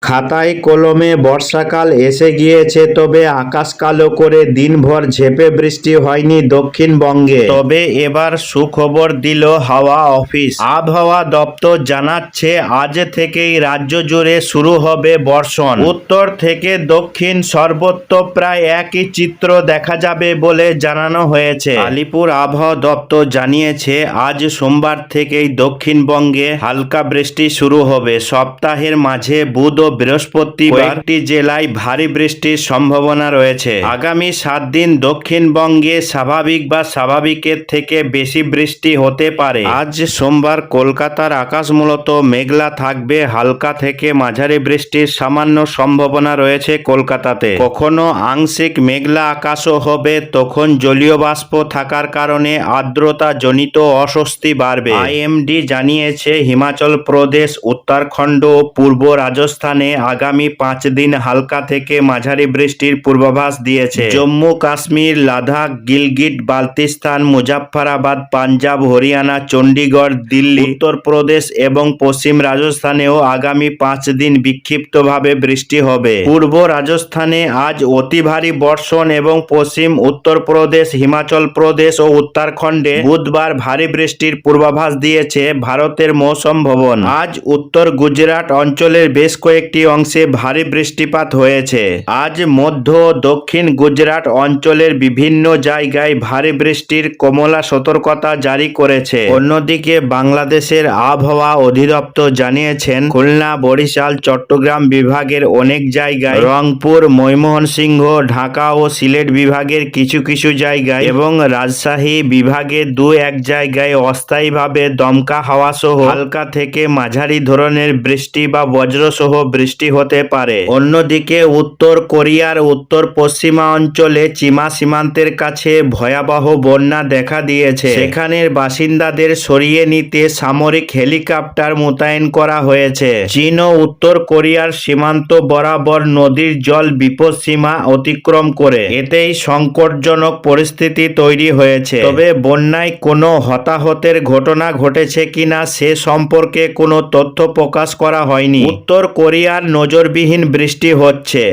খাতায় কলমে বর্ষাকাল এসে গিয়েছে, তবে আকাশ কালো করে দিনভর ঝেঁপে বৃষ্টি হয়নি দক্ষিণবঙ্গে। তবে এবার সুখবর দিল হাওয়া অফিস। আবহাওয়া দপ্তর জানাচ্ছে আজ থেকেই রাজ্য জুড়ে শুরু হবে বর্ষণ। উত্তর থেকে দক্ষিণ সর্বত্র প্রায় একই চিত্র দেখা যাবে বলে জানানো হয়েছে। আলিপুর আবহাওয়া দপ্তর জানিয়েছে আজ সোমবার থেকেই দক্ষিণবঙ্গে হালকা বৃষ্টি শুরু হবে। সপ্তাহের মাঝে বুধ ও বৃহস্পতিবার কয়েকটি জেলায় ভারী বৃষ্টির সম্ভাবনা রয়েছে। আগামী 7 দিন দক্ষিণবঙ্গে স্বাভাবিক বা স্বাভাবিকের থেকে বেশি বৃষ্টি হতে পারে। আজ সোমবার কলকাতার আকাশ মূলত মেঘলা থাকবে, হালকা থেকে মাঝারি বৃষ্টির সামান্য সম্ভাবনা রয়েছে কলকাতাতে। কখনো আংশিক মেঘলা আকাশও হবে, তখন জলীয় বাষ্প থাকার কারণে আর্দ্রতা জনিত অস্বস্তি বাড়বে। আইএমডি জানিয়েছে হিমাচল প্রদেশ, উত্তরাখণ্ড ও পূর্ব রাজস্থানে আগামী 5 দিন হালকা থেকে মাঝারি বৃষ্টির পূর্বাভাস দিয়েছে। জম্মু কাশ্মীর, লাদাখ, গিলগিট বালতিস্তান, মুজাফফরাবাদ, পাঞ্জাব, হরিয়ানা, চণ্ডীগড়, দিল্লি, উত্তরপ্রদেশ এবং পশ্চিম রাজস্থানেও আগামী 5 দিন বিক্ষিপ্তভাবে বৃষ্টি হবে। পূর্ব রাজস্থানে আজ অতি ভারী বর্ষণ এবং পশ্চিম উত্তরপ্রদেশ, হিমাচল প্রদেশ ও উত্তরাখণ্ডে বুধবার ভারী বৃষ্টির পূর্বাভাস দিয়েছে ভারতের মৌসুম ভবন। আজ উত্তর গুজরাট অঞ্চলের বেশ কয়েকটি অংশে ভারী বৃষ্টিপাত হয়েছে। আজ মধ্য ও দক্ষিণ গুজরাট অঞ্চলের বিভিন্ন জায়গায় ভারী বৃষ্টির কমলা সতর্কতা জারি করেছে। অন্যদিকে বাংলাদেশের আবহাওয়া অধিদপ্তর জানিয়েছেন খুলনা, বরিশাল, চট্টগ্রাম বিভাগের অনেক জায়গায়, রংপুর, ময়মনসিংহ, ঢাকা ও সিলেট বিভাগের কিছু কিছু জায়গায় এবং রাজশাহী বিভাগের 2-1 জায়গায় অস্থায়ীভাবে দমকা হাওয়া সহ হালকা থেকে মাঝারি ধরনের বৃষ্টি বা বজ্রসহ বৃষ্টি হতে পারে। অন্যদিকে উত্তর কোরিয়ার উত্তর পশ্চিমা অঞ্চলে চীনা সীমান্তের কাছে ভয়াবহ বন্যা দেখা দিয়েছে। সেখানের বাসিন্দাদের সরিয়ে নিতে সামরিক হেলিকপ্টার মোতায়েন করা হয়েছে। চীন ও উত্তর কোরিয়ার সীমান্ত বরাবর নদীর জল বিপদসীমা অতিক্রম করে, এতেই সংকটজনক পরিস্থিতি তৈরি হয়েছে। তবে বন্যায় কোনো হতাহতের ঘটনা ঘটেছে কিনা সে সম্পর্কে কোনো তথ্য প্রকাশ করা হয়নি। উত্তর কোরিয়ার নজিরবিহীন বৃষ্টি হচ্ছে।